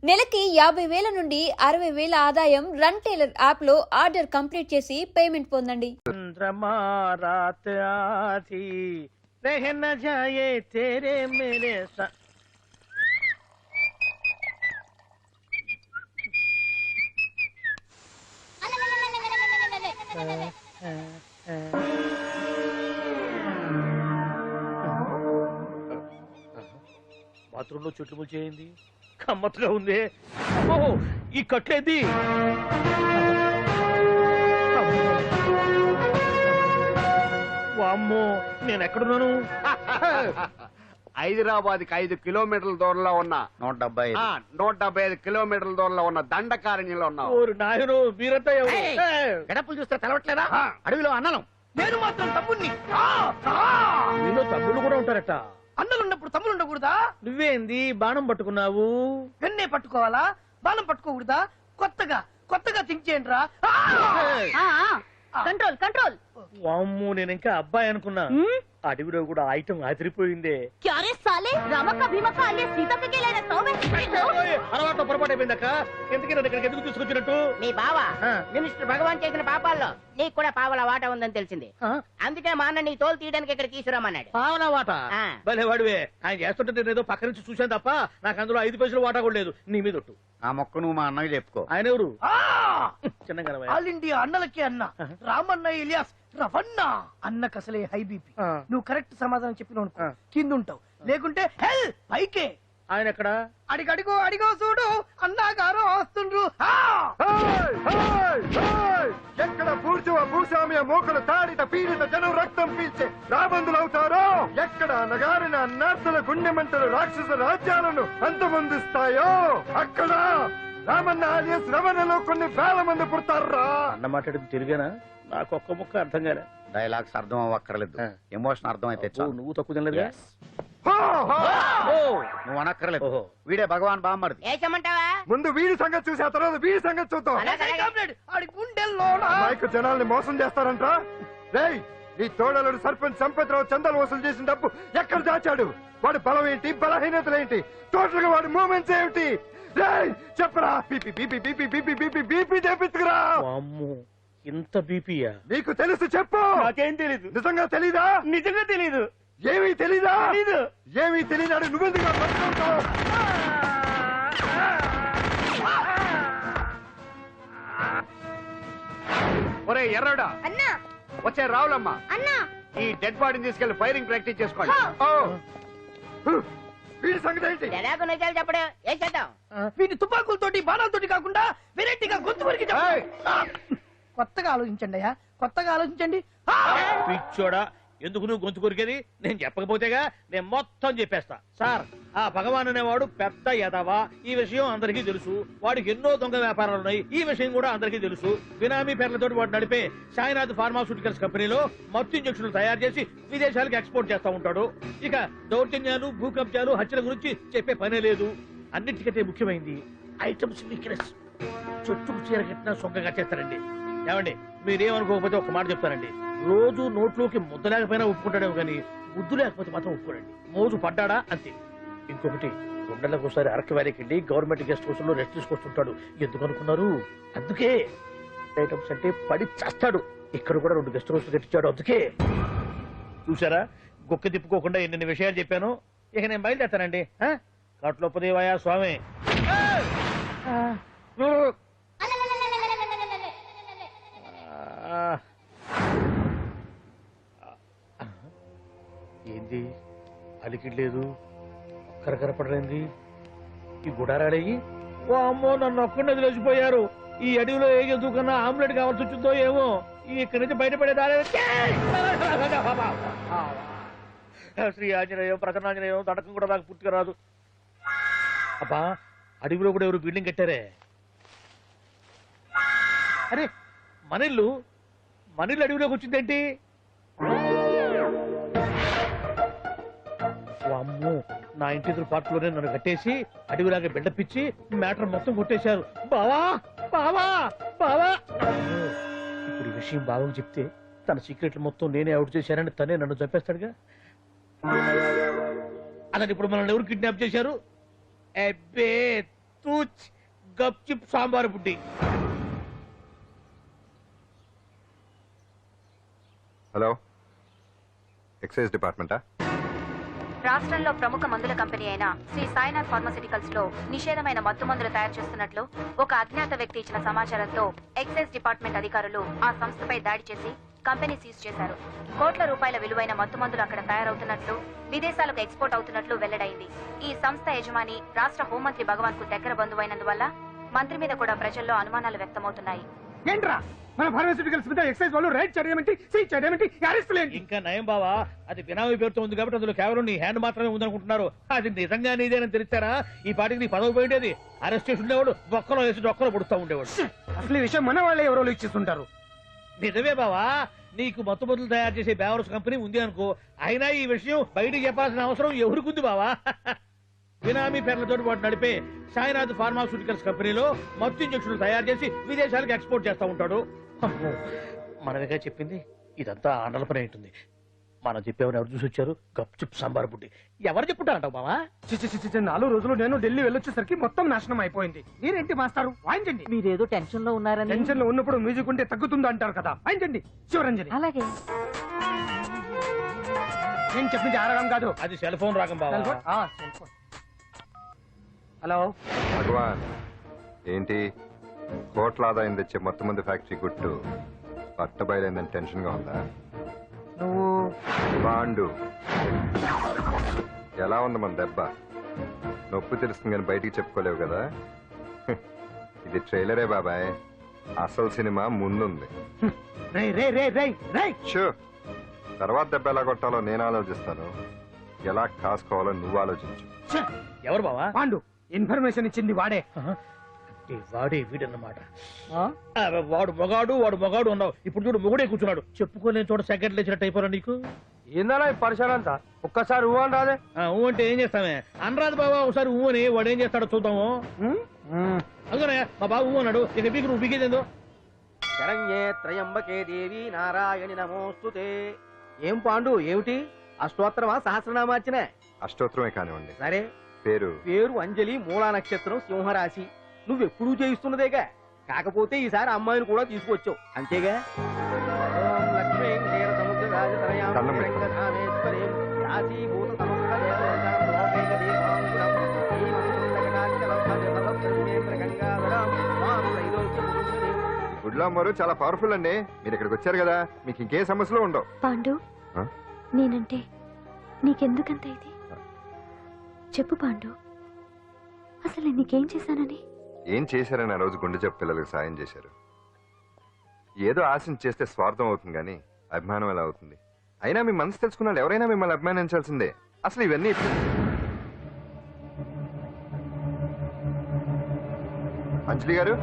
నెలకి 50,000 నుండి 60,000 ఆదాయం రన్ టైలర్ యాప్ లో ఆర్డర్ కంప్లీట్ చేసి పేమెంట్ పొందండి. चंद्रमा रात आधी रह न जाए तेरे मेरे साथ. బాత్రూంలో చుట్లు ముచ్చేయింది కమ్మత్తుగా ఉంది. ఓ ఈ కట్లేది వామ్మో నేను ఎక్కడున్నాను? హైదరాబాద్ కి 5 కిలోమీటర్ల దూరంలో ఉన్న 175 కిలోమీటర్ల దూరంలో ఉన్న దండకారణ్యంలో ఉన్నావు. ఓరు నాయను మీరంతా ఎవరు? గడపలు చూస్తే తెలవట్లేదా? అడవిలో అన్నలం. నేను మాత్రం తమ్ముణ్ణి. మీలో తమ్ముళ్ళు కూడా ఉంటారట. అన్నలున్నప్పుడు తమ్ముడు ఉండకూడదా? నువ్వేంది బాణం పట్టుకున్నావు? వెన్నే పట్టుకోవాలా? బాణం పట్టుకోకూడదా? కొత్తగా థింక్ చేయండి రా. Control control. వామ్మో నేను ఇంకా అబ్బాయి అనుకున్నా. అడవిలో కూడా ఐటమ్ అదిరిపోయిందే. क्या रे साले रामका भीमका alias सीता के लिए रहता हूं मैं. అలవాటు పొరపాటు అయిపోయిందక్క. ఎందుకు నన్ను ఇక్కడికి ఎందుకు తీసుకొచ్చినట్టు? మీ బావ మినిస్టర్ భగవాన్ చేసిన పాపాల్లో నీకు కూడా పావల వాటా ఉందని తెలిసింది. అందుకే మా అన్న నీ తోలు తీయడానికి ఇక్కడ తీసుకురామన్నాడు. పావలా వాటా? ఆ. భలే వాడివే. ఆయన చేస్తుంటే నేను ఏదో పక్క నుంచి చూశాను తప్ప నాకు అందులో 5 పైసలు వాటా కూడా లేదు. నీ మీద ఒట్టు. ఆ మొక్క నువ్వు మా అన్నకి చెప్పుకో. ఆయన ఎవరు? చిన్నగా ఆల్ ఇండియా అన్నలకి అన్న రామన్న ఇలియాస్ రవన్న. అన్నకు అసలే హై బీపీ. నువ్వు కరెక్ట్ సమాధానం చెప్పిన కింద ఉంటావు, లేకుంటే హెల్ పైకే. ఆయన ఎక్కడ? అడిగో చూడు అన్నగారు వస్తుండ్రు. ఎక్కడ భూస్వామ్య మోకలు తాడిత పీడిత జనం రక్తం పీల్చే రాబందులు అవుతారో, ఎక్కడ నగారిన నర్సుల గుండె మంటలు రాక్షస రాజ్యాలను అంతమొందిస్తాయో అక్కడ రామన్న ఆలియస్ రమణలో కొన్ని వేల మంది పుడతారా. అన్న మాట్లాడింది తిరిగానా? నాకు ఒక్క ముక్క అర్థం కాలే. డైలాగ్స్ అర్థం అవ్వక్కర్లేదు, ఎమోషన్ అర్థం అయితే చాలు. నువ్వు తక్కువ తినలేదుగా? నువ్వు అనక్కర్లేదు. వీడే భగవాన్ బామ్మర్ది. ఏసమంటావా? ముందు వీడి సంగతి చూసి ఆ తర్వాత వీడి సంగతి చూద్దాం. ఆడి గుండెల్లో మైకు జనాల్ని మోసం చేస్తారంట. రేయ్, నీ తోడలుడు సర్పంచ్ సంపత్రావు చందాలు వసూలు చేసిన డబ్బు ఎక్కడ దాచాడు? వాడి బలం ఏంటి, బలహీనతలేంటి, టోటల్ గా వాడి మూమెంట్స్ ఏమిటి? రేయ్ చెప్పరా. BP BP BP BP BP BP తెప్పించుకురా. ఇంత బీపీయా? నీకు తెలుసు చెప్పు. నాకేం తెలీదు. నిజంగా తెలీదా? నిజంగా తెలీదు. ఏమీ తెలీదా? తెలీదు. ఏమీ తెలియనాడు నువ్వెందుకు పట్టుకుంటావు? ఒరే ఎర్రడా, అన్నా వచ్చే రావులమ్మా, అన్నా ఈ డెడ్ బాడీని తీసుకెళ్లి ఫైరింగ్ ప్రాక్టీస్ చేసుకోండి. వీడి సంగతి ఏంటి? ఎలాగో నిజాలు చెప్పడు. ఏం చేద్దాం? వీటి తుపాకులతోటి బాణాలతోటి కాకుండా వెరైటీగా గొంతు వరకు కొత్తగా ఆలోచించండి అయ్యా, కొత్తగా ఆలోచించండి. పిచ్చోడా, ఎందుకు నువ్వు గొంతు కొరికేది? నేను చెప్పకపోతేగా నేను మొత్తం చెప్పేస్తా. సార్, ఆ భగవాన్ అనేవాడు పెద్ద యదవా, ఈ విషయం అందరికీ తెలుసు. వాడికి ఎన్నో దొంగ వ్యాపారాలు ఉన్నాయి, ఈ విషయం కూడా అందరికీ తెలుసు. బినామీ పేర్లతో వాడు నడిపే సాయినాథ్ ఫార్మాస్యూటికల్స్ కంపెనీలో మత్తు ఇంజక్షన్లు తయారు చేసి విదేశాలకు ఎక్స్పోర్ట్ చేస్తా ఉంటాడు. ఇక దౌర్జన్యాలు, భూకబ్జాలు, హత్యల గురించి చెప్పే పనే లేదు. అన్నిటికంటే ముఖ్యమైంది ఐటమ్స్ వీక్నెస్. చుట్టూ చీర కట్టినా సొంగగా చేస్తారండి. ఏమండి, మీరేమనుకోకపోతే ఒక మాట చెప్తానండి. రోజు నోట్లోకి ముద్ద లేకపోయినా ఒప్పుకుంటాడేమో కానీ ముద్దు లేకపోతే మాత్రం ఒప్పుకోడండి. మోజు పడ్డాడా అంతే. ఇంకొకటి, 2 నెలలకు ఒకసారి అరకు వ్యాలీకి వెళ్ళి గవర్నమెంట్ గెస్ట్ హౌస్ లో రెస్ట్ తీసుకొస్తుంటాడు. ఎందుకు అనుకున్నారు? అందుకే. ఐటమ్స్ అంటే పడి చేస్తాడు. ఇక్కడ కూడా 2 గెస్ట్ హౌస్ కట్టించాడు. అందుకే. చూసారా, గొక్క తిప్పుకోకుండా ఎన్ని విషయాలు చెప్పాను. ఇక నేను బయలుదేరుతానండి. కట్లోపదేవాయా స్వామి. ఏంది అలికిడ్లేదు, కరకరపడలేంది ఈ గుడారాడయ్యి? ఓ అమ్మో, నన్ను ఒక్కడే వదిలేసిపోయారు. ఈ అడవిలో ఏ జంతువుకన్నా ఆమ్లెట్ కావాల్సి వచ్చిందో ఏమో. ఇక్కడి నుంచి బయటపడేదారే. శ్రీ ఆంజనేయం, ప్రసన్నాంజనేయం, తడకం కూడా నాకు పూర్తిగా రాదు. అబ్బా, అడవిలో కూడా ఎవరు బిల్డింగ్ కట్టారే? అరే, మనిల్లు అడవిలోకి వచ్చిందేంటి? అమ్మో, నా ఇంటి ఎదురు పాటలోనే నన్ను కట్టేసి అడవిలాగా బిడ్డపిచ్చి మ్యాటర్ మొత్తం కొట్టేశారు. బావా బావా బావా. ఇప్పుడు ఈ విషయం బావకు చెప్తే తన సీక్రెట్లు మొత్తం నేనే అవుట్ చేశానని తనే నన్ను చంపేస్తాడుగా. అలాంటి ఇప్పుడు మనల్ని ఎవరు కిడ్నాప్ చేశారు? అబ్బే, తూచ్ గప్చిప్ సాంబార్ బుడ్డి. హలో, ఎక్సైజ్ డిపార్ట్మెంటా? రాష్ట్రంలో ప్రముఖ మందుల కంపెనీ అయిన శ్రీ సాయినాథ్ ఫార్మాస్యూటికల్స్ లో నిషేధమైన మత్తు మందులు తయారు చేస్తున్నట్లు ఒక అజ్ఞాత వ్యక్తి ఇచ్చిన సమాచారంతో ఎక్సైజ్ డిపార్ట్మెంట్ అధికారులు ఆ సంస్థపై దాడి చేసి కంపెనీ సీజ్ చేశారు. కోట్ల రూపాయల విలువైన మత్తు మందులు అక్కడ తయారవుతున్నట్లు, విదేశాలకు ఎక్స్పోర్ట్ అవుతున్నట్లు వెల్లడైంది. ఈ సంస్థ యజమాని రాష్ట్ర హోంమంత్రి భగవాన్ కు దగ్గర బంధువైనందువల్ల మంత్రి మీద కూడా ప్రజల్లో అనుమానాలు వ్యక్తమవుతున్నాయి. ఏంట్రా మన ఫార్మాస్యూటికల్స్ మీద ఎక్సైజ్ వాళ్ళు రైడ్ చేయడమేంటి, సీజ్ చేయడమేంటి, అరెస్ట్ లేంటి? ఇంకా నయం బావా, అది బినామీ పేరుతో ఉంది కాబట్టి అందులో కేవలం నీ హ్యాండ్ మాత్రమే ఉందనుకుంటున్నారు. అది నిజంగా నీదేనని తెలిస్తారా ఈ పాటికి నీ పదవి పోయేది. అరెస్ట్ చేసి ఉండేవాడు బొక్కలో వేసి డొక్కలో పుడుతూ ఉండేవాడు. అసలు ఈ విషయం మన వాళ్ళే ఎవరో ఇచ్చేస్తుంటారు. నిజమే బావా, నీకు మత్తు మందులు తయారు చేసే బేవర్స్ కంపెనీ ఉంది అనుకో, అయినా ఈ విషయం బయటికి చెప్పాల్సిన అవసరం ఎవరికుంది బావా? బినామీ పేర్లతో వాడు నడిపే సాయినాథ్ ఫార్మాస్యూటికల్స్ కంపెనీలో మత్తు ఇంజక్షన్లు తయారు చేసి విదేశాలకు ఎక్స్పోర్ట్ చేస్తూ ఉంటాడు. అమ్మో, మనమేగా చెప్పింది, ఇదంతా ఆండల పని ఉంటుంది. మనం చెప్పేవారు ఎవరు చూసి వచ్చారు? గప్చుప్ సాంబార్ బుడ్డి. ఎవరు చెప్పుంటారంటావు బావా? 4 రోజులు నేను ఢిల్లీ వెళ్ళొచ్చేసరికి మొత్తం నాశనం అయిపోయింది. మీరేంటి మాస్టారు, వాయించండి. మీరేదో టెన్షన్ లో ఉన్నారని. టెన్షన్ లో ఉన్నప్పుడు మ్యూజిక్ ఉంటే తగ్గుతుందా అంటారు కదా, వాయించండి శివరంజని. అలాగే. నేను చెప్పింది ఆరడం కాదు. అది సెల్ ఫోన్ రాగం బావా. Cell phone. హలో భగవాన్, ఏంటి కోట్ల ఆదాయం తెచ్చే మొత్తం మంది ఫ్యాక్టరీ గుట్టు పట్టబయలైందని టెన్షన్ గా ఉందా? నువ్వు బాండు ఎలా ఉంది మన దెబ్బ? నొప్పి తెలుస్తుంది కానీ బయటికి చెప్పుకోలేవు కదా. ఇది ట్రైలరే బాబాయ్, అసలు సినిమా ముందుంది. రే రే రే రే రే షూ, తర్వాత దెబ్బ ఎలా కొట్టాలో నేను ఆలోచిస్తాను, ఎలా కాసుకోవాలో నువ్వు ఆలోచించు. ఎవరు బావా? పాండు ఇన్ఫర్మేషన్ ఇచ్చింది వాడే. వాడే వీడన్నమాట. వాడు మొగాడు అన్నావు, ఇప్పుడు చూడు మొగుడే కూర్చున్నాడు. చెప్పుకోలేని చోట సెకండ్ లేచినట్టు అయిపోరా నీకు. ఏందన్నా ఈ పరిసరం అంతా? ఒక్కసారి ఊ అని రాదే. ఊ అంటే ఏం చేస్తామే? అనరాదు బాబా, ఒకసారి ఊ అని. వాడు ఏం చేస్తాడో చూద్దాము. అందుకనే మా బాబు ఊ అన్నాడు, ఇక బీకు నువ్వు బీకేదేందో. శరణ్యే త్రయంబకే దేవి నారాయణి నమోస్తుతే. ఏం పాండు, ఏమిటి అష్టోత్తరమా సహస్రనామార్చన? అష్టోత్తరమే కానివ్వండి. సరే, పేరు పేరు అంజలి, మూలా నక్షత్రం, సింహరాశి. నువ్వెప్పుడూ చేయిస్తున్నదేగా, కాకపోతే ఈసారి అమ్మాయిని కూడా తీసుకొచ్చావు అంతేగా. ఓం లక్ష్మీం క్షీరసముద్రరాజతనయాం దండం పెట్టు. శ్రీరంగధామేశ్వరీం రాశీభూత సమస్త దేవతాం లోకైక దీపాంకురం శ్రీమంతులకటాక్షరం భజపదప్రతిమేంద్ర గంగాధరం మాం త్రైలోక్యముకుంజనీం. గుడ్లా అమ్మారు చాలా పవర్ఫుల్ అండి. మీరు ఇక్కడికి వచ్చారు కదా, మీకు ఇంకే సమస్యలు ఉండవు. పాండు, ఆ? నేనంటే నీకెందుకంత ఇది? చెప్పు పాండు, అసలు నేను నీకేం చేశానని? ఏం చేశారని ఆ రోజు గుండె జబ్బు పిల్లలకు సాయం చేశారు. ఏదో ఆశించి చేస్తే స్వార్థం అవుతుంది కానీ అభిమానం ఎలా అవుతుంది? అయినా మీ మనసు తెలుసుకున్నాడు ఎవరైనా మిమ్మల్ని అభిమానించాల్సిందే. అసలు ఇవన్నీ అంజలి గారు,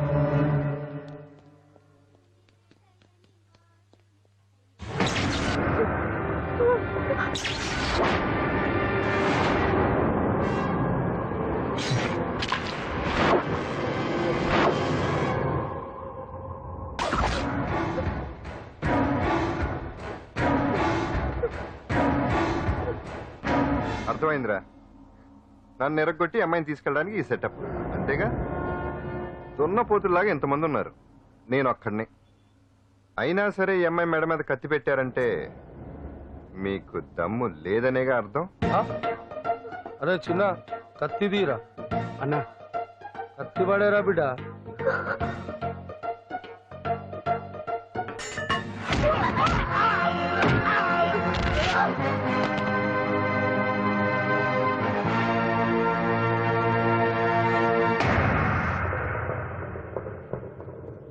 అర్థమైందిరా? నన్ను ఎరగొట్టి అమ్మాయిని తీసుకెళ్ళడానికి ఈ సెటప్ అంతేగా? దున్నపోతుల్లాగా ఎంతమంది ఉన్నారు, నేను ఒక్కడిని. అయినా సరే ఈ అమ్మాయి మెడ మీద కత్తి పెట్టారంటే మీకు దమ్ము లేదనేగా అర్థం. అరే చిన్న కత్తి తీరా అన్నా, కత్తి పడేరా బిడ్డ.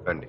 రండి.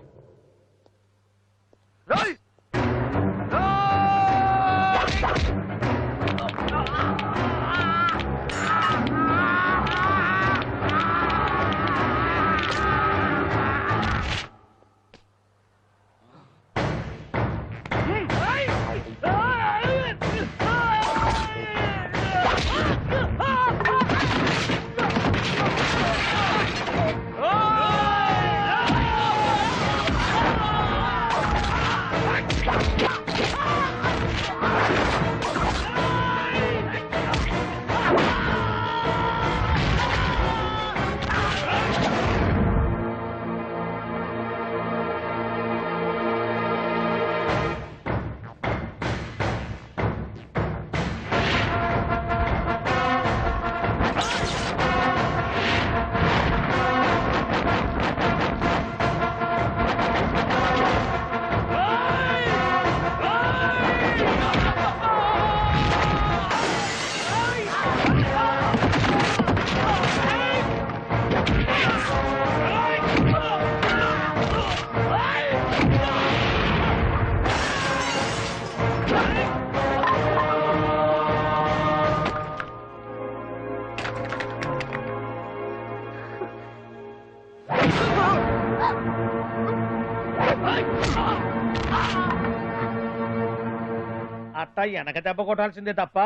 అట్ట వెనక దెబ్బ కొట్టాల్సిందే తప్ప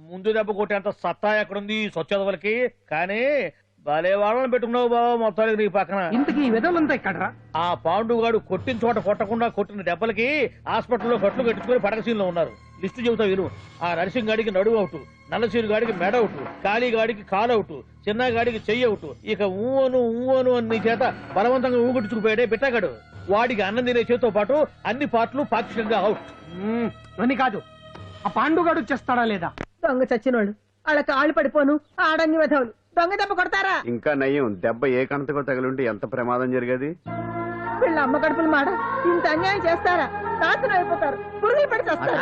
ముందు దెబ్బ కొట్టేంత సత్తా ఎక్కడుంది ఈ సొచ్చదవలకి. కానీ భలే వాళ్ళని పెట్టుకున్నావు బాబా మొత్తానికి నీ పక్కన. ఇంతకీ ఈ విధంగా ఇక్కడ ఆ పాండుగాడు కొట్టిన చోట కొట్టకుండా కొట్టిన దెబ్బలకి హాస్పిటల్లో కట్లు కట్టించుకుని పడకసీన్లో ఉన్నారు. లిస్టు చెబుతా విను. ఆ నరసింగ్ గాడికి నడువు అవుట్, నల్లసీరు గాడికి మెడ అవుట్, కాళీ గాడికి కాలు అవుట్, చిన్న గాడికి చెయ్యి అవుట్. ఇక ఊవను అని నీ చేత బలవంతంగా ఊగొట్టుకుపోయాడే బిట్టగాడు. వాడికి అన్నం తినే చేతితో పాటు అన్ని పార్ట్లు పాక్షికంగా అవుట్. అని కాదు, ఆ పాండుగాడు చేస్తాడా లేదా? దొంగ చచ్చినోళ్ళు వాళ్ళ కాళ్ళు పడిపోను ఆడన్ని విధవులు దొంగ దెబ్బ కొడతారా? ఇంకా నయ్యం, దెబ్బ ఏ కణతకో తగిలింటే ఎంత ప్రమాదం జరిగేది. వీళ్ళ అమ్మ కడుపులు మాట ఇంత అన్యాయం చేస్తారా? నాశనం అయిపోతారు, పురుగులు పడి చేస్తారు.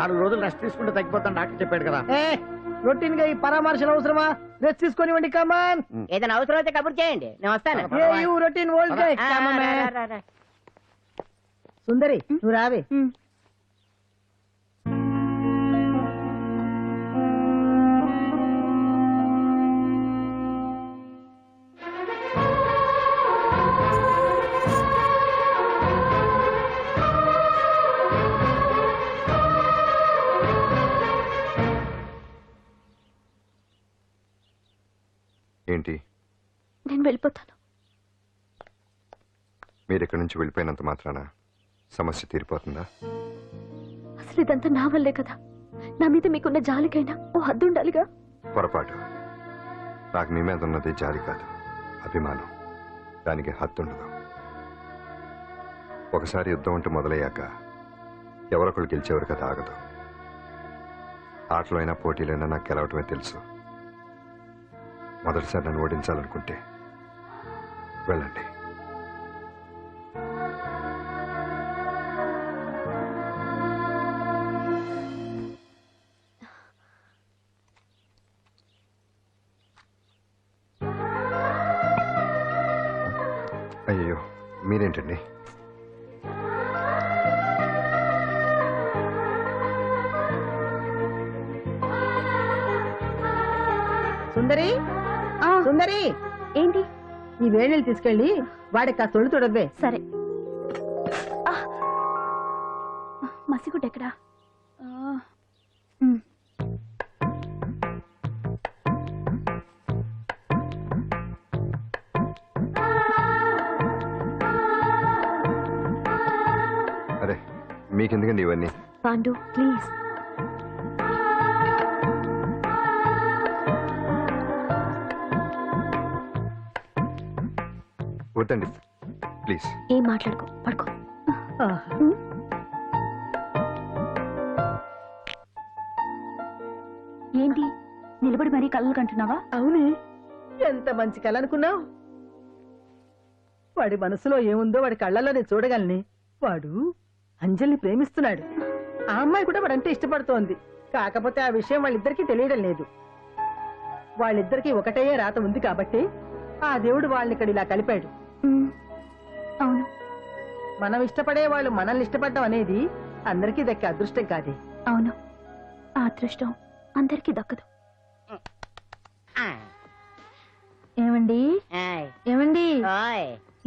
4 రోజులు రెస్ట్ తీసుకుంటే తగ్గిపోతాను డాక్టర్ చెప్పాడు కదా. రొటీన్ గా ఈ పరామర్శలు అవసరమా? రెస్ట్ తీసుకొని కమాన్. ఏదైనా అవసరం అయితే కబుర్ చేయండి, నేను వస్తాను. రొటీన్ ఓల్డ్ సుందరి నువ్వు రావే. ఏంటి నేను వెళ్ళిపోతాను. మీరు ఇక్కడి నుంచి వెళ్ళిపోయినంత మాత్రాన సమస్య తీరిపోతుందా? అసలు ఇదంతా నా వల్లే కదా. నా మీద మీకున్న జాలికైనా ఓ హద్దు ఉండాలిగా. పొరపాటు. నాకు మీ మీద ఉన్నది జాలి కాదు, అభిమానం. దానికి హద్దుండదు. ఒకసారి యుద్ధం అంటూ మొదలయ్యాక ఎవరొకళ్ళు గెలిచేవారు కదా ఆగదు. ఆటలో అయినా పోటీలైనా నాకు గెలవటమే తెలుసు. మొదటిసారి నన్ను ఓడించాలనుకుంటే వెళ్ళండి. అయ్యో మీరేంటండి? సుందరి సుందరి, ఏంటి? ఈ వేణీలు తీసుకెళ్ళి వాడికి ఆ తొలి తొడవే. సరే. మసిగుడ్డ ఎక్కడా? అరే మీకెందుకండి ఇవన్నీ? పాండు ప్లీజ్. వద్దండి ప్లీజ్. ఏం మాట్లాడుకో, పడుకో. ఏంటి నిలబడి మరీ కళ్ళు కంటున్నావా? అవునే, ఎంత మంచి కళ అనుకున్నావు. వాడి మనసులో ఏముందో వాడి కళ్ళల్లో నేను చూడగలని. వాడు అంజలిని ప్రేమిస్తున్నాడు. ఆ అమ్మాయి కూడా వాడంటే ఇష్టపడుతోంది. కాకపోతే ఆ విషయం వాళ్ళిద్దరికీ తెలియడం లేదు. వాళ్ళిద్దరికీ ఒకటే రాత ఉంది కాబట్టి ఆ దేవుడు వాళ్ళని ఇక్కడ ఇలా కలిపాడు. అవును, మనం ఇష్టపడే వాళ్ళు మనల్ని ఇష్టపడడం అనేది అందరికీ దక్కే అదృష్టం కాదే. అవును, ఆ అదృష్టం అందరికీ దక్కదు. ఏమండి ఏమండి,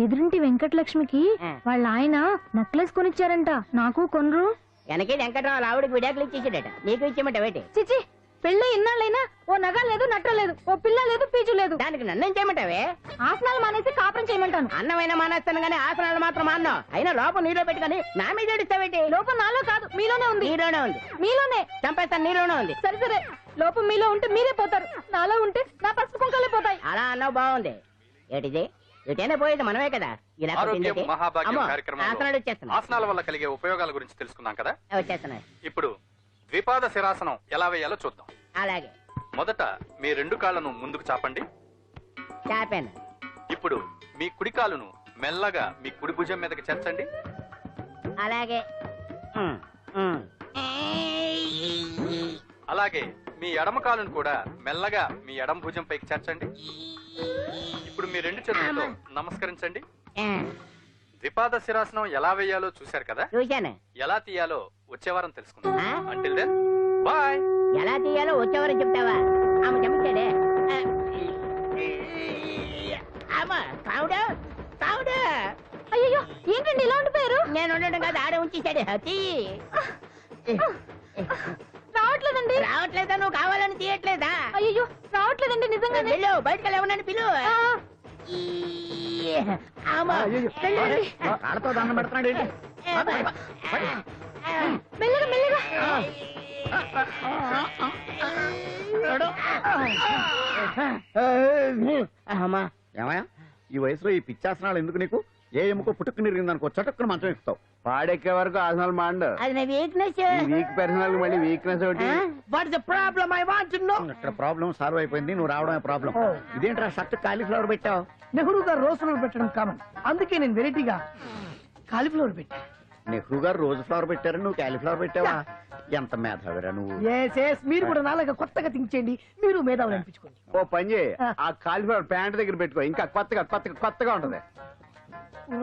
ఎదురింటి వెంకటలక్ష్మికి వాళ్ళ ఆయన నెక్లెస్ కొనిచ్చారంట. నాకు కొనరు. వెనకే వెంకట్రావు ఆవిడకి విడాకులు ఇచ్చేసాడట, నీకు ఇచ్చేమంటావేటి? చిచి, పెళ్ళి ఇన్నాళ్ళైనా ఓ నగ లేదు, నట్ట లేదు, ఓ పిల్ల లేదు, పీచు లేదు. దానికి నన్నేం చేయమంటావే? ఆసనాలు మానేసి కాపురం చేయమంటాను. అన్నమైనా మానేస్తాను గానీ ఆసనాలు మాత్రం మాన్నో. అయినా లోపం నీలో పెట్టుకొని నా మీద ఏడుస్తావేటి? లోపం నాలో కాదు, మీలోనే ఉంది. నీలోనే ఉంది. మీలోనే చంపేస్తాను, నీలోనే ఉంది. సరే సరే, లోపం మీలో ఉంటే మీరే పోతారు, నాలో ఉంటే నా పసుపు కుంకాలే పోతాయి. అలా అన్నావు, బాగుంది. ఏటిది? ఎటైనా పోయేది మనమే కదా. ఇలా ఆరోగ్యం మహాభాగ్యం అమ్మో, కార్యక్రమంలో ఆసనాలు వచ్చేస్తున్నాయి. ఆసనాల వల్ల కలిగే ఉపయోగాల గురించి తెలుసుకున్నాం కదా. వచ్చేస్తున్నాయి. ఇప్పుడు ద్విపాద శిరాసనం ఎలా వేయాలో చూద్దాం. అలాగే మొదట మీ 2 కాళ్ళను ముందుకు చాపండి. చాపాను. ఇప్పుడు మీ కుడి కాలును మెల్లగా మీ కుడి భుజం మీదకి చేర్చండి. అలాగే. అలాగే మీ ఎడమ కాలును కూడా మెల్లగా మీ ఎడమ భుజం పైకి చేర్చండి. ఇప్పుడు మీ రెండు చేతులతో నమస్కరించండి. ద్విపాద శిరాసనం ఎలా వేయాలో చూశారు కదా, చూశాను. ఎలా తీయాలో వచ్చే వారం తెలుసుకుందాం. Until then bye. ఎలా తీయాలో వచ్చేవారు చెప్తావా? ఆమె చెప్తాడే. అయ్యో ఏంటండి ఇలా ఉండిపోయారు? నేను ఉండడం కాదు, ఆడే ఉంచేశాడు. రావట్లేదండి. రావట్లేదా? నువ్వు కావాలని తీయట్లేదా? అయ్యో రావట్లేదండి నిజంగానే. వెళ్ళు, బయటకు వెళ్ళవనని పిలు. ఆడతో దండం పెడుతున్నాడు ఏంటి? మెల్లగా మెల్లగా. ఏమయ్యా ఈ వయసులో ఈ పిచ్చాసనాలు ఎందుకు నీకు? ఏ ఎముకో పుట్టుకు నిరిగిందనుకో చటుక్కున మంచం ఎక్కుతావు. పాడెక్కే వరకు ఆసనాలు మాండు. అది నా వీక్నెస్. వీక్ పర్సనల్ మళ్ళీ వీక్నెస్ ఒకటి. What's the problem? I want to know. ఇక్కడ ప్రాబ్లం సాల్వ్ అయిపోయింది, నువ్వు రావడమే ప్రాబ్లం. ఇదేంట్రా షర్ట్ కాలీఫ్లవర్ పెట్టావు? నెహ్రూ గారు రోజ్ ఫ్లవర్ పెట్టడం కామన్, అందుకే నేను వెరైటీగా కాలీఫ్లవర్ పెట్టా. నెహ్రూ గారు రోజు ఫ్లవర్ పెట్టారు, నువ్వు కాలీఫ్లవర్ పెట్టావా? ఎంత మేధావిరా నువ్వు. మీరు కూడా నాలాగా కొత్తగా థింక్ చేయండి, మీరు మేధావులు అనిపించుకోండి. ఓ పని చేయి, ఆ కాలీఫ్లవర్ ప్యాంట్ దగ్గర పెట్టుకో, ఇంకా కొత్తగా ఉంటది.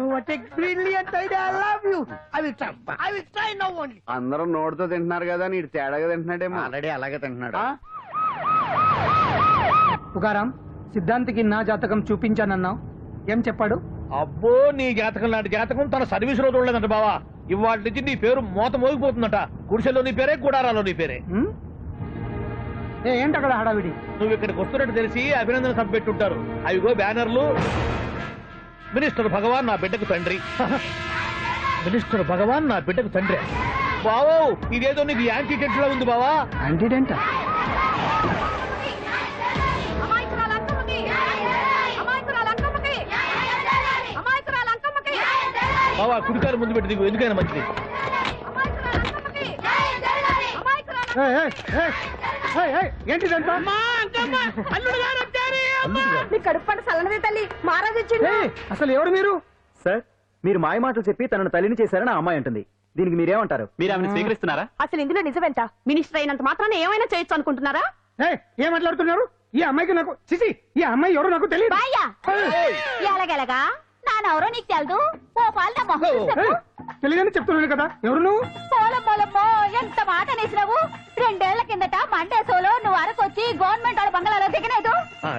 What a brilliant idea! I love you. I will try now only. అందరూ నోటితో తింటున్నారు కదా, నీడు తేడాగా తింటున్నాడేమో. ఆల్రెడీ అలాగే తింటున్నాడు. పుకారాం, సిద్ధాంతికి నా జాతకం చూపించానన్నావు, ఏం చెప్పాడు? అబ్బో నీ జాతకం లాంటి జాతకం తన సర్వీస్ లో చూడలేదంట బావా. ఇవాళ నుంచి నీ పేరు మోత మోగిపోతుందట. గుడిసెలో నీ పేరే, గుడారాలో నీ పేరే. ఏంటి అక్కడ హడావిడి? నువ్వు ఇక్కడికి వస్తున్నట్టు తెలిసి అభినందన సభ పెట్టుంటారు. అవిగో బ్యానర్లు. మినిస్టర్ భగవాన్ నా బిడ్డకు తండ్రి. మినిస్టర్ భగవాన్ నా బిడ్డకు తండ్రి. బావో ఇదేదో నీకు యాంటీటెంట్ లో ఉంది బావా. యాంటీటెంట్? బావా కుడికారు ముందు పెట్టి దిగు, ఎందుకైనా మంచిది. ఏంటిదంట? కడుపు పంట సల్లనదే తల్లి మహారాజు వచ్చిండు. అసలు ఎవరు మీరు? సార్ మీరు మాయ మాటలు చెప్పి తనను తల్లిని చేశారని ఆ అమ్మాయి అంటుంది. దీనికి మీరేమంటారు? మీరు ఆమెను స్వీకరిస్తున్నారా? అసలు ఇందులో నిజమేంట? మినిస్టర్ అయినంత మాత్రాన ఏమైనా చేయొచ్చు అనుకుంటున్నారా? ఏం మాట్లాడుతున్నారు? ఈ అమ్మాయికి నాకు చిసి, ఈ అమ్మాయి ఎవరు నాకు తెలియదు. ఎలాగెలగా నానెవరో నీకు తెలదు. ఓ పాలన మొహం చెప్పు. తెలియదని చెప్తున్నాను కదా, ఎవరు నువ్వు? పోలమ్మో ఎంత మాట అనేసినావు. 2 ఏళ్ల కిందట మండే సోలో నువ్వు అరకొచ్చి గవర్నమెంట్ వాళ్ళ బంగాళాలో దిగలేదు.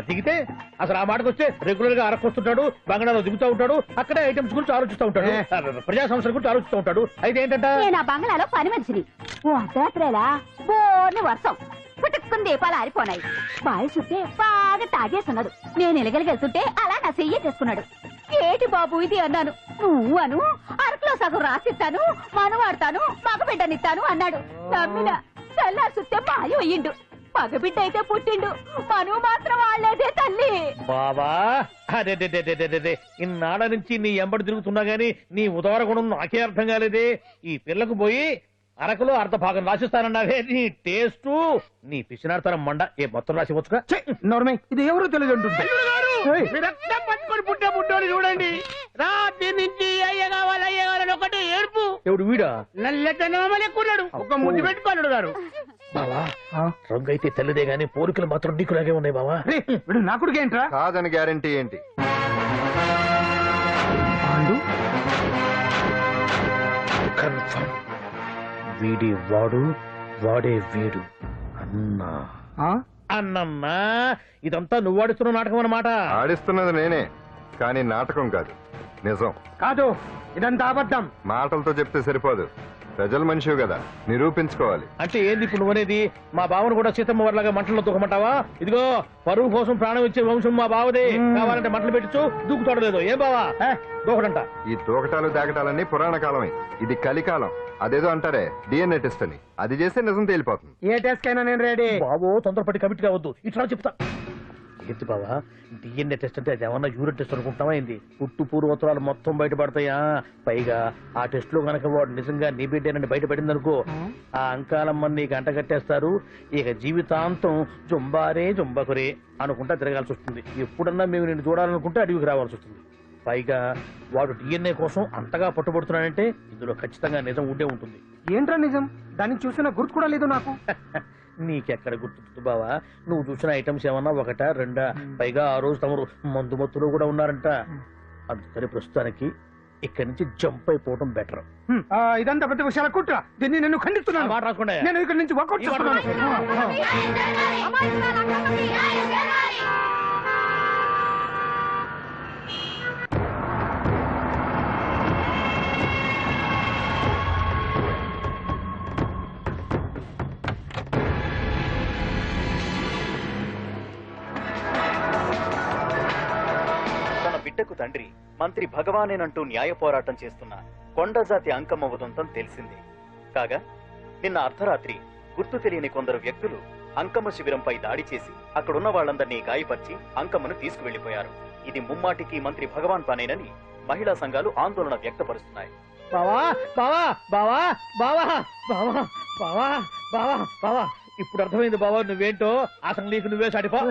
దిగితే అసలు ఆ మాటకు వస్తే రెగ్యులర్ గా అరకొస్తుంటాడు, బంగాళాలో దిగుతూ ఉంటాడు, అక్కడే ఐటమ్స్ గురించి ఆలోచిస్తూ ఉంటాడు, ప్రజా సంస్థల గురించి ఆలోచిస్తూ ఉంటాడు. అయితే ఏంటంట, నేను ఆ బంగాళాలో పని మనిషిని. ఓ అర్ధరాత్రేలా బోర్ని వర్షం పుట్టుకుని దీపాలు ఆరిపోనాయి. బాయి చుట్టే బాగా తాగేస్తున్నాడు. నేను ఎలగలిగెళ్తుంటే అలా నా చెయ్యి చేసుకున్నాడు. ఏటి బాబు ఇది అన్నాను. నువ్వు అను అరకులో సగం రాసిస్తాను, మనవాడతాను, మగబిడ్డనిస్తాను అన్నాడు. నమ్మిన తెల్లారి చుట్టే మాయ అయ్యిండు. మగబిడ్డ అయితే పుట్టిండు, మనువు మాత్రం వాళ్ళేదే తల్లి. బాబా అదే ఇన్నాళ్ళ నుంచి నీ ఎంబడి తిరుగుతున్నా గానీ నీ ఉదార గుణం నాకే అర్థం కాలేదే. ఈ పిల్లకు పోయి అరకులో అర్ధ భాగం రాసిస్తానన్నావే, నీ టేస్టు నీ పిచ్చినాడతనం మండ. ఏ మొత్తం రాసివచ్చుగా. నోర్మై, ఇది ఎవరు తెలియదు అంటుంది. పట్టుకొని పుట్టే పుట్టోని చూడండి. రాత్రి నుంచి అయ్య కావాలని ఒకటి ఏడుపు. ఎవడు వీడా? నల్లెక్కున్నాడు. ఒక ముద్దు పెట్టుకోలేడు గారు. బావా రంగు అయితే తెల్లదే గానీ పోలికలు మాత్రం నీకులాగే ఉన్నాయి బావా. వీడు నా కొడుకు ఏంట్రా? కాదని గ్యారంటీ ఏంటి? కన్ఫర్మ్ వీడి వాడు, వాడే వీడు. అన్నా అన్నమ్మా, ఇదంతా నువ్వు ఆడిస్తున్న నాటకం అన్నమాట. ఆడిస్తున్నది నేనే, కానీ నాటకం కాదు, నిజం. కాదు, ఇదంతా అబద్ధం. మాటలతో చెప్తే సరిపోదు, ప్రజల మనిషివి కదా, నిరూపించుకోవాలి. అంటే ఏంది ఇప్పుడు నువ్వనేది? మా బావను కూడా సీతమ్మ వారిలాగా మంటల్లో దూకమంటావా? ఇదిగో పరువు కోసం ప్రాణం ఇచ్చే వంశం మా బావదే. కావాలంటే మంటలు పెట్టచ్చు, దూకుతాడలేదు. ఏం బావా దూకడంట? ఈ దూకటాలు దాకటాలన్నీ పురాణ కాలమే, ఇది కలికాలం. అదేదో అంటారే డిఎన్ఏ టెస్ట్ అని, అది చేస్తే నిజం తేలిపోతుంది. ఏ టెస్ట్ కైనా నేను రెడీ. బాబో తొందరపడి కమిట్ కావద్దు, ఇట్లా చెప్తా. ఏంటి బావా డిఎన్ఏ టెస్ట్ అంటే అది ఏమన్నా యూరిన్ టెస్ట్ అనుకుంటావా ఏంది? పుట్టు పూర్వోత్తరాలు మొత్తం బయటపడతాయా? పైగా ఆ టెస్ట్ లో గనక వాడు నిజంగా నీ బిడ్డేనని బయటపడింది అనుకో, ఆ అంకాలమ్మని నీకు అంట కట్టేస్తారు. ఇక జీవితాంతం జుంబారే జుంబకురే అనుకుంటా తిరగాల్సి వస్తుంది. ఎప్పుడన్నా మేము నిన్ను చూడాలనుకుంటే అడవికి రావాల్సి వస్తుంది. పైగా వాడు డిఎన్ఏ కోసం అంతగా పట్టుబడుతున్నాడంటే ఇందులో ఖచ్చితంగా నిజం ఉండే ఉంటుంది. ఏంట్రా నిజం? దాన్ని చూసిన గుర్తు కూడా లేదు నాకు. నీకెక్కడ గుర్తుంటుంది బావా? నువ్వు చూసిన ఐటమ్స్ ఏమన్నా ఒకటా రెండా? పైగా ఆ రోజు తమరు మందు మత్తులో కూడా ఉన్నారంట. అందుకని ప్రస్తుతానికి ఇక్కడి నుంచి జంప్ అయిపోవడం బెటర్. ఇదంతా పెద్ద విషయాల కుట్ర. దీన్ని నేను ఖండిస్తున్నాను. మాట రాకుండా నేను ఇక్కడి నుంచి వర్కౌట్ చేస్తున్నాను. తన బిడ్డకు తండ్రి మంత్రి భగవానేనంటూ న్యాయ పోరాటం చేస్తున్న కొండజాతి అంకమ్మ ఉదంతం తెలిసింది. కాగా నిన్న అర్ధరాత్రి గుర్తు తెలియని కొందరు వ్యక్తులు అంకమ్మ శిబిరంపై దాడి చేసి అక్కడున్న వాళ్ళందరినీ గాయపరిచి అంకమ్మను తీసుకువెళ్లిపోయారు. ఇది ముమ్మాటికి మంత్రి భగవాన్ పనేనని మహిళా సంఘాలు ఆందోళన వ్యక్తపరుస్తున్నాయి. బావా బావా బావా బావా బావా బావా బావా బావా ఇప్పుడు అర్థమైంది బావా నువ్వేంటో. అసలు నీకు నువ్వే సాటిపో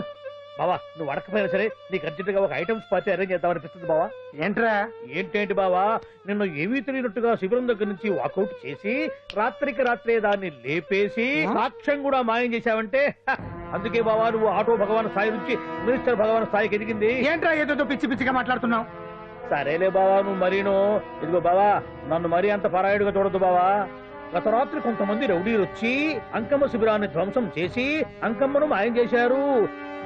బావా. నువ్వు అడకపోయినా సరే నీకు అర్జెంటుగా ఒక ఐటమ్స్ పార్టీ అరేంజ్ చేద్దామనిపిస్తుంది బావా. ఏంట్రా? ఏంటేంటి బావా, నిన్ను ఏమీ తెలియనట్టుగా శిబిరం దగ్గర నుంచి వాకౌట్ చేసి రాత్రికి రాత్రే దాన్ని లేపేసి సాక్ష్యం కూడా మాయం చేశావంటే అందుకే బావా నువ్వు ఆటో భగవాన్ స్థాయి నుంచి మినిస్టర్ భగవాన్ స్థాయికి ఎదిగింది. ఏంట్రా ఏదో పిచ్చి పిచ్చిగా మాట్లాడుతున్నావు? సరేలే బావా నువ్వు మరీను. ఇదిగో బావా నన్ను మరీ అంత పరాయుడుగా చూడద్దు బావా. గత రాత్రి కొంతమంది రౌడీలు వచ్చి అంకమ్మ శిబిరాన్ని ధ్వంసం చేసి అంకమ్మను మాయం చేశారు.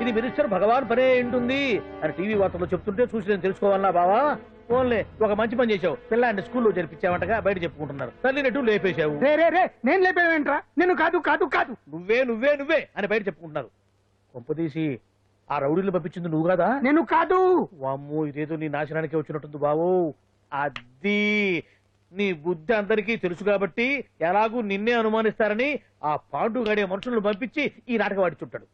ఇది మినిస్టర్ భగవాన్ పనే ఉంటుంది అని టీవీ వార్తల్లో చెప్తుంటే చూసి నేను తెలుసుకోవాలన్నా బావా. ఓన్లే ఒక మంచి పని చేశావు. పిల్లాన్ని స్కూల్లో జరిపించావంటగా బయట చెప్పుకుంటున్నారు. తల్లినట్టు లేపేశావు. నేను లేపేవేంట్రా? నేను కాదు కాదు కాదు నువ్వే నువ్వే నువ్వే అని బయట చెప్పుకుంటున్నారు. కొంపదీసి ఆ రౌడీలు పంపించింది నువ్వు కాదా? నేను కాదు. వామ్మో ఇదేదో నీ నాశనానికే వచ్చినట్టుంది బావు. అది నీ బుద్ధి అందరికీ తెలుసు కాబట్టి ఎలాగూ నిన్నే అనుమానిస్తారని ఆ పాండు గడే మనుషులను పంపించి ఈ నాటకం ఆడిచుంటాడు.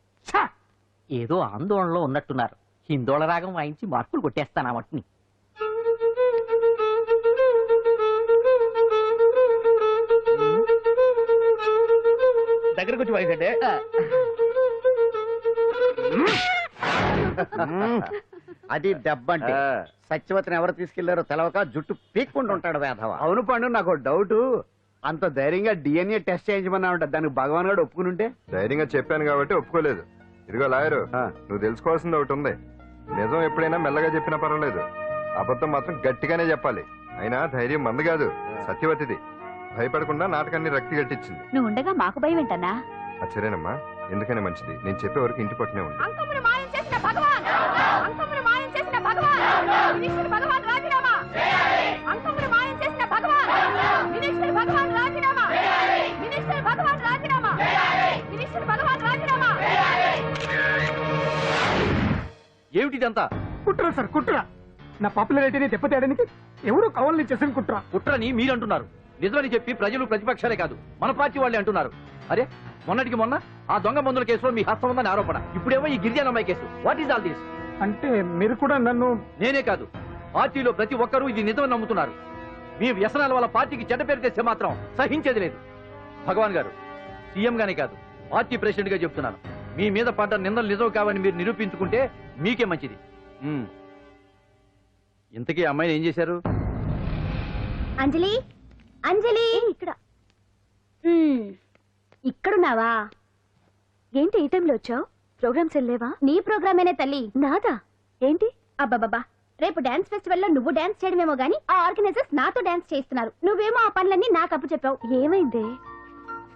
ఏదో ఆందోళనలో ఉన్నట్టున్నారు. హిందోళ రాగం వాయించి మార్కులు కొట్టేస్తాను ఆ మట్టిని. దగ్గరకు వచ్చి వాయించండి. అది దెబ్బంటే. సత్యవతిని ఎవరు తీసుకెళ్లారో తెలవక జుట్టు పీక్కుంటూ ఉంటాడు వేధవ. అవును పండు, నాకు డౌట్. అంత ధైర్యంగా డిఎన్ఏ టెస్ట్ చేయించమన్నా ఉంటా. దానికి భగవాన్ గారు ఒప్పుకుని ఉంటే. ధైర్యంగా చెప్పాను కాబట్టి ఒప్పుకోలేదు. ఇదిగో లాయరు, నువ్వు తెలుసుకోవాల్సింది ఒకటి ఉంది. నిజం ఎప్పుడైనా మెల్లగా చెప్పినా పర్వాలేదు, అబద్ధం మాత్రం గట్టిగానే చెప్పాలి. అయినా ధైర్యం మంది కాదు, సత్యవతిది. భయపడకుండా నాటకాన్ని రక్తి గట్టించింది. నువ్వు ఉండగా మాకు భయం ఏంటన్నా? సరేనమ్మా, ఎందుకనే మంచిది. నేను చెప్పే వరకు ఇంటి పట్టునే ఉంది. అంకమ్మను మాయం చేసిన భగవాన్! అంకమ్మను మాయం చేసిన భగవాన్! మినిస్టర్ భగవాన్ రాజీనామా! అంకమ్మను మాయం చేసిన భగవాన్! మినిస్టర్ భగవాన్ రాజీనామా! మినిస్టర్ భగవాన్ రాజీనామా! మినిస్టర్ భగవాన్ రాజీనామా! ఏమిటిదంతా? కుట్ర సార్, కుట్ర. నా పాపులారిటీని దెబ్బతేయడానికి ఎవరు కావాలని చేసిన కుట్ర. కుట్రని మీరంటున్నారు. నిజమని చెప్పి ప్రజలు ప్రతిపక్షాలే కాదు మన పార్టీ వాళ్ళే అంటున్నారు. అరే మొన్నటికి మొన్న ఆ దొంగ మందుల కేసులో మీ హస్తం ఉందని ఆరోపణ. ఇప్పుడేమో ఈ గిరిజన అమ్మాయి case. What is all this? అంటే మీరు కూడా నన్ను... నేనే కాదు, పార్టీలో ప్రతి ఒక్కరూ ఇది నిజమని నమ్ముతున్నారు. మీ వ్యసనాల వల్ల పార్టీకి చెడ్డ పేరు తెస్తే మాత్రం సహించేది లేదు. భగవాన్ గారు, సీఎం గానే కాదు పార్టీ ప్రెసిడెంట్ గా చెప్తున్నాను. మీ మీద పడ్డ నిందలు నిజం కావని మీరు నిరూపించుకుంటే మీకే మంచిది. ఇంతకీ అమ్మాయిని ఏం చేశారు? అంజలి, అంజలి, ఇక్కడ ఇక్కడున్నావా? ఏంటి ఈ టైంలో వచ్చావు? ప్రోగ్రామ్స్ వెళ్ళేవా? నీ ప్రోగ్రామేనే తల్లి. నాదా? ఏంటి? అబ్బాబాబా, రేపు డాన్స్ ఫెస్టివల్ లో నువ్వు డాన్స్ చేయడమేమో గానీ ఆ ఆర్గనైజర్స్ నాతో డాన్స్ చేస్తున్నారు. నువ్వేమో ఆ పనులన్నీ నాకు అప్పు చెప్పావు. ఏమైంది?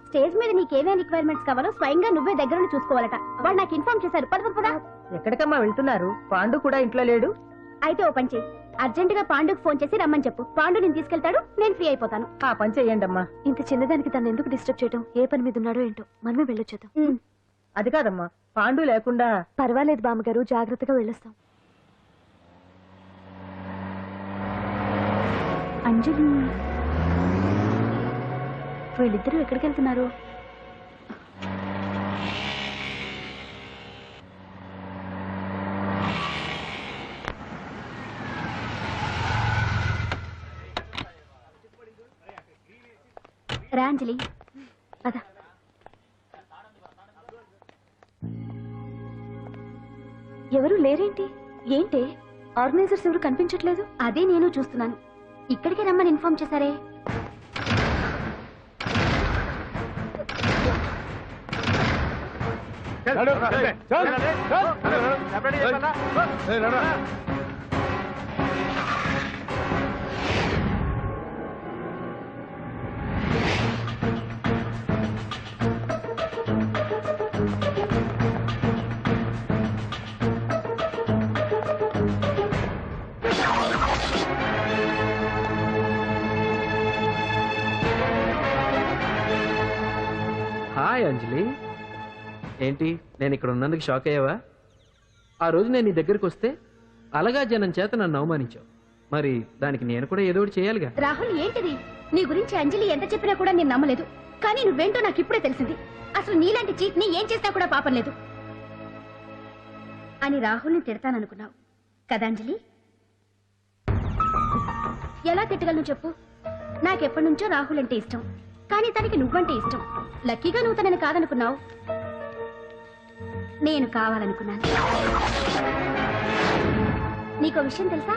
స్టేజ్ మీద నీకేమేం రిక్వైర్మెంట్స్ కావాలో స్వయంగా నువ్వే దగ్గర చూసుకోవాలట. వాళ్ళు నాకు ఇన్ఫార్మ్ చేశారు. పద పద. ఎక్కడికమ్మా వెళ్తున్నారు? పాండు కూడా ఇంట్లో లేడు. అయితే ఓ పని చేయి, అర్జెంట్ గా పాండుకు ఫోన్ చేసి రమ్మని చెప్పు. పాండు నేను తీసుకెళ్తాడు, నేను ఫ్రీ అయిపోతాను. ఆ పని చెయ్యండి అమ్మా. ఇంత చిన్నదానికి తను ఎందుకు డిస్టర్బ్ చేయడం? ఏ పని మీద ఉన్నాడో ఏంటో, మనమే వెళ్ళొచ్చేద్దాం. అది కాదమ్మా, పాండు లేకుండా... పర్వాలేదు బామ్మగారు, జాగ్రత్తగా వెళ్ళొస్తాం. అంజలి, వీళ్ళిద్దరూ ఎక్కడికి వెళ్తున్నారు? రా అంజలి, అదా. ఎవరు లేరేంటి? ఏంటి ఆర్గనైజర్స్ ఎవరు కనిపించట్లేదు? అదే నేను చూస్తున్నాను. ఇక్కడికి రమ్మని ఇన్ఫార్మ్ చేశారే. హాయ్ అంజలి, ఏంటి నేను ఇక్కడ ఉన్నందుకు షాక్ అయ్యావా? ఆ రోజు నేను నీ దగ్గరికి వస్తే అలగా జనం చేత నన్ను అవమానించావు. మరి దానికి నేను కూడా ఏదో ఒకటి చేయాలిగా. రాహుల్, ఏంటిది? నీ గురించి అంజలి ఎంత చెప్పినా కూడా నేను నమ్మలేదు. కానీ నువ్వేంటో నాకు ఇప్పుడే తెలిసింది. అసలు నీలాంటి చీట్ ని ఏం చేసినా కూడా పాపం లేదు అని రాహుల్ని తిడతాననుకున్నావు కదా అంజలి? ఎలా తిట్టగలను చెప్పు? నాకెప్పటి నుంచో రాహుల్ అంటే ఇష్టం, కానీ తనకి నువ్వంటే ఇష్టం. లక్కీగా నువ్వు తనని కాదనుకున్నావు, నేను కావాలనుకున్నాను. నీకో విషయం తెలుసా?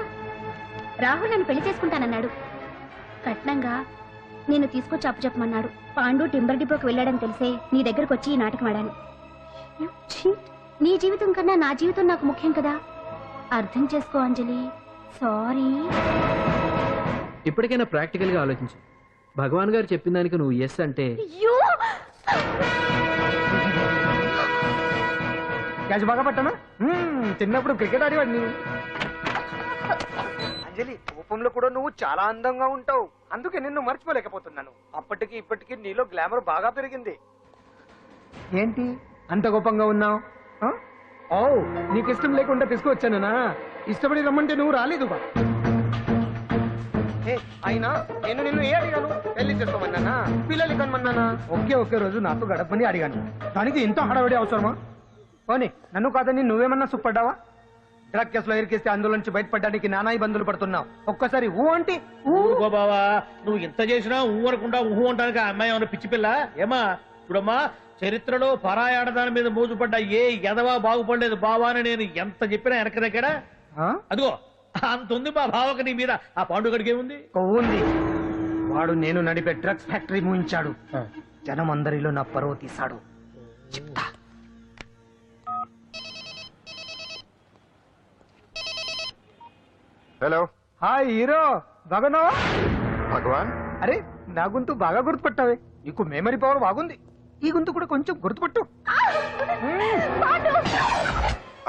రాహుల్ నన్ను పెళ్లి చేసుకుంటానన్నాడు. కట్నంగా నేను తీసుకొచ్చి అప్పు చెప్పమన్నాడు. పాండు టింబర్ డిపోకి వెళ్ళాడని తెలిసే నీ దగ్గరకు వచ్చి ఈ నాటకం ఆడాను. నీ జీవితం కన్నా నా జీవితం నాకు ముఖ్యం కదా, అర్థం చేసుకో అంజలి. సారీ. ఇప్పటికైనా ప్రాక్టికల్ గా ఆలోచించు. భగవాన్ గారు చెప్పిన దానికి నువ్వు ఎస్ అంటే క్యాచ్ బాగా పట్టానా? చిన్నప్పుడు క్రికెట్ ఆడేవాడిని. అంజలి, కోపంలో కూడా నువ్వు చాలా అందంగా ఉంటావు, అందుకే నిన్ను మర్చిపోలేకపోతున్నాను. అప్పటికి ఇప్పటికి నీలో గ్లామర్ బాగా పెరిగింది. ఏంటి అంత కోపంగా ఉన్నావు? ఓ, నీకు ఇష్టం లేకుండా తీసుకువచ్చానా? ఇష్టపడి రమ్మంటే నువ్వు రాలేదుగా. అయినా నేను నిన్ను ఏ అడిగాను? పెళ్లి చేసుకోమన్నానా, పిల్లలు కనమన్నానా? ఒకే రోజు నాతో గడపని అడిగాను, దానికి ఇంత హడావిడి అవసరమా? పోనీ నన్ను కాదని నువ్వేమన్నా సుప్పడ్డావా? డ్రగ్ కేసులో ఇరికిస్తే అందులో నుంచి బయటపడడానికి నానా ఇబ్బందులు పడుతున్నావు. ఒక్కసారి ఊ అంటే ఊరుకో బావా, నువ్వు ఇంత చేసినా ఊ అనుకుంటా ఊహు అంటానికి ఆ అమ్మాయి ఏమన్నా పిచ్చి పిల్ల ఏమా? చూడమ్మా, చరిత్రలో పరాయాడదాని మీద మోజుపడ్డ ఏ ఎదవా బాగుపడలేదు బావా అని నేను ఎంత చెప్పినా వెనక దగ్గర. అదిగో అంత ఉంది మా బావకు నీ మీద. ఆ పాండుగడికి ఏముంది? కొవ్వుంది. వాడు నేను నడిపే డ్రగ్స్ ఫ్యాక్టరీ మూయించాడు. జనం అందరిలో నా పరువు తీశాడు. చెప్తా. హలో, హాయ్ హీరో, బాగున్నావా? భగవాన్. అరే, నా గొంతు బాగా గుర్తుపట్టావే. నీకు మెమరీ పవర్ బాగుంది. ఈ గొంతు కూడా కొంచెం గుర్తుపట్టు.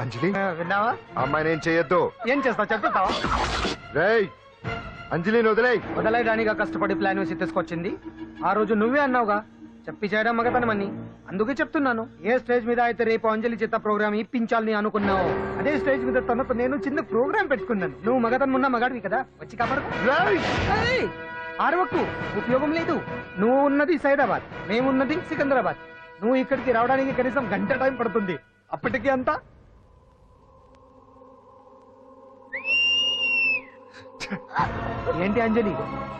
అంజలి, విన్నావా? అమ్మాయిని ఏం చేయొద్దు. ఏం చేస్తావు చెప్తావా? రేయ్, అంజలిని వదిలేయ్. వదలైడానిగా కష్టపడి ప్లాన్ వేసి తీసుకొచ్చింది. ఆ రోజు నువ్వే అన్నావుగా, చెప్పి చేయడం మగతనమని. అందుకే చెప్తున్నాను. ఏ స్టేజ్ మీద అయితే రేపు అంజలి చేత ప్రోగ్రామ్ ఇప్పించాలని అనుకున్నావు, అదే స్టేజ్ మీద తనతో నేను చిన్న ప్రోగ్రామ్ పెట్టుకున్నాను. నువ్వు మగతనం ఉన్న మగాడివి కదా, వచ్చి కాపాడు. ఆరవకు, ఉపయోగం లేదు. నువ్వు ఉన్నది సైదాబాద్, మేమున్నది సికింద్రాబాద్. నువ్వు ఇక్కడికి రావడానికి కనీసం గంట టైం పడుతుంది. అప్పటికి అంతా ఏంటి అంజలి,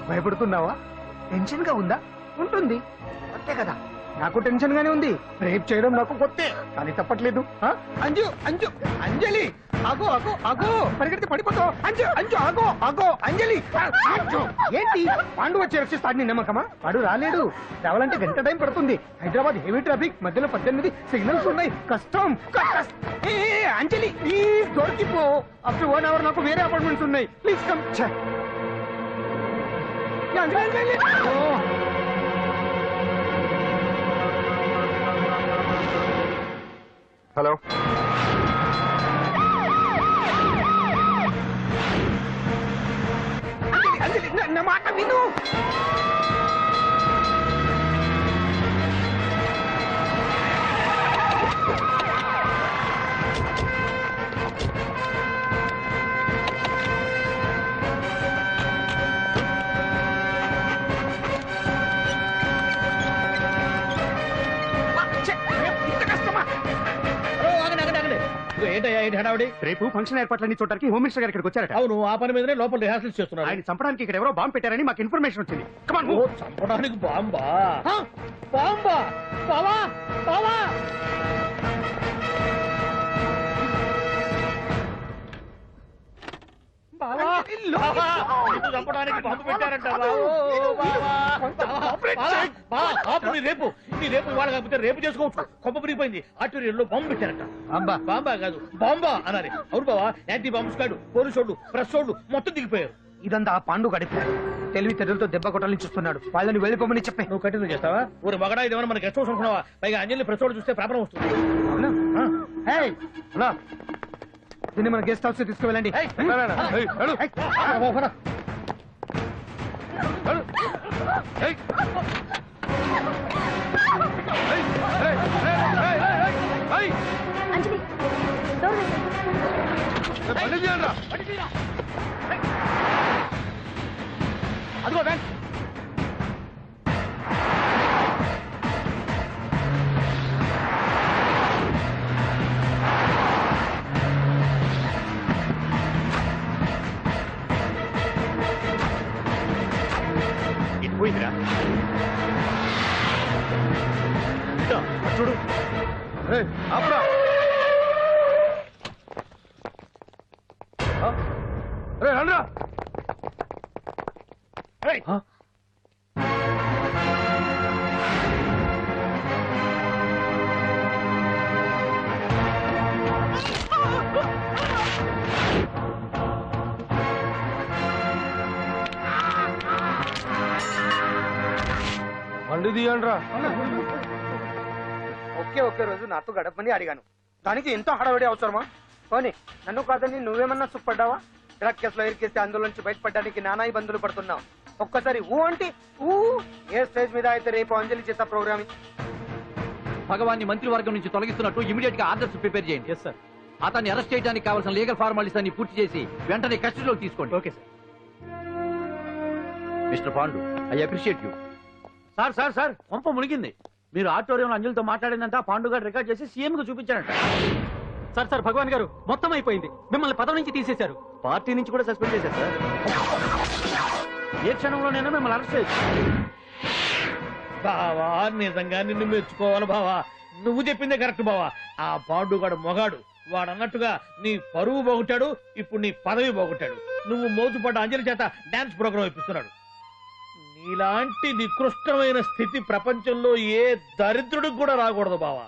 భయపడుతున్నావా? టెన్షన్ గా ఉందా? ఉంటుంది, కొత్తే కదా. నాకు టెన్షన్ గానే ఉంది. రేప్ చేయడం నాకు కొత్తే, కానీ తప్పట్లేదు. అంజు అంజు అంజలి, ఆగో ఆగో ఆగో, పరిగెడితే పడిపోతావు. అంజు అంజు ఆగో ఆగో అంజలి. అంజు, ఏంటి పాండు వచ్చి రక్షిస్తాడు నీ నమ్మకమా? వాడు రాలేడు. రావాలంటే గంట టైం పడుతుంది. హైదరాబాద్ హెవీ ట్రాఫిక్, మధ్యలో 18 సిగ్నల్స్ ఉన్నాయి. కష్టం. అంజలి ప్లీజ్ దొరికిపో. ఆఫ్టర్ 1 hour నాకు వేరే అపార్ట్మెంట్స్ ఉన్నాయి. Please come. హలో, నా మాట విను. ఏంటయ్యా ఏంటి హడావుడి? రేపు ఫంక్షన్ ఏర్పాట్లన్నీ చూడడానికి హోమ్ మినిస్టర్ గారు ఇక్కడికి వచ్చారట. అవును, ఆ పని మీదనే లోపల రిహార్సల్స్ చేస్తున్నారు. ఆయన చంపడానికి ఇక్కడ ఎవరో బాంబు పెట్టారని మాకు ఇన్ఫర్మేషన్ వచ్చింది. ఓ, చంపడానికి బాంబా? బాంబా? బావా బావా, బావా, నిన్ను చంపడానికి బాంబు పెట్టారంట రేపు ఇవాళ కాకపోతే రేపు చేసుకోవచ్చు. కొమ్మ మునిగిపోయింది. ఆర్టీరియల్లో బాంబు పెట్టారంట. బాంబా కాదు బాంబా అనాలి. అవును బావా, యాంటీ బాంబు స్క్వాడ్, పోలీసు వాళ్ళు, ప్రెస్ వాళ్ళు మొత్తం దిగిపోయారు. ఇదంతా ఆ పాండు గడిపి తెలివితేటలతో దెబ్బ కొట్టాలని చూస్తున్నాడు. వాళ్ళని వెళ్ళిపోమని చెప్పే. నువ్వు కంటిన్యూ చేస్తావా? ఊరి మగడా ఇదేమన్నా మనకి గెస్ట్ హౌస్ అనుకున్నావా? పైగా అంజలి ప్రెస్ వాళ్ళు చూస్తే ప్రాబ్లం వస్తుంది. దీన్ని మన గెస్ట్ హౌస్ తీసుకువెళ్ళండి. అంజలి డోర్ అదిగో బ్యాంక్. ఇది పోయిందిరా. చూడు అప్పుడా రండ్రా. బండి తీయండ్రా. ఒకే రోజు నాతో గడపని అడిగాను. దానికి ఎంతో హడావిడి అవసరమా? పోనీ నన్ను కాదని నువ్వేమన్నా సుఖపడ్డావా? డ్రగ్ కేసులో ఇరికేస్తే అందులో నుంచి బయటపడడానికి నానా ఇబ్బందులు పడుతున్నావు. ఒక్కసారి ఊ అంటే ఊ. ఏ స్టేజ్ మీద అయితే రేపు అంజలి చేత ప్రోగ్రామ్ భగవాన్ని మంత్రివర్గం నుంచి తొలగిస్తున్నట్టు ఇమీడియట్ గా ఆర్డర్స్ ప్రిపేర్ చేయండి. Yes sir. అతన్ని అరెస్ట్ చేయడానికి కావాల్సిన లీగల్ ఫార్మాలిటీస్ అన్ని పూర్తి చేసి వెంటనే కస్టడీలోకి తీసుకోండి. Okay sir. Mister Pandu, I appreciate you. Sir sir sir, కొంప మునిగింది. మీరు ఆడిటోరియంలో అంజలితో మాట్లాడిందంట, పాండు గారు రికార్డ్ చేసి సీఎం కు చూపించారంట. సార్ సార్ భగవాన్ గారు మొత్తం అయిపోయింది. మిమ్మల్ని పదవి నుంచి తీసేశారు. పార్టీ నుంచి కూడా సస్పెండ్ చేశారు సార్. ఏ క్షణంలోనైనా మిమ్మల్ని అరెస్ట్ చేయొచ్చు. బావా, నిజంగా నిన్ను మెచ్చుకోవాలి బావా. నువ్వు చెప్పిందే కరెక్ట్ బావా. ఆ పాండుగాడు మొగాడు. వాడు అన్నట్టుగా నీ పరువు పోగొట్టాడు, ఇప్పుడు నీ పదవి పోగొట్టాడు. నువ్వు మోజుపడ్డ అంజలి చేత డాన్స్ ప్రోగ్రామ్ ఇప్పిస్తున్నాడు. నీలాంటి నికృష్టమైన స్థితి ప్రపంచంలో ఏ దరిద్రుడికి కూడా రాకూడదు బావా.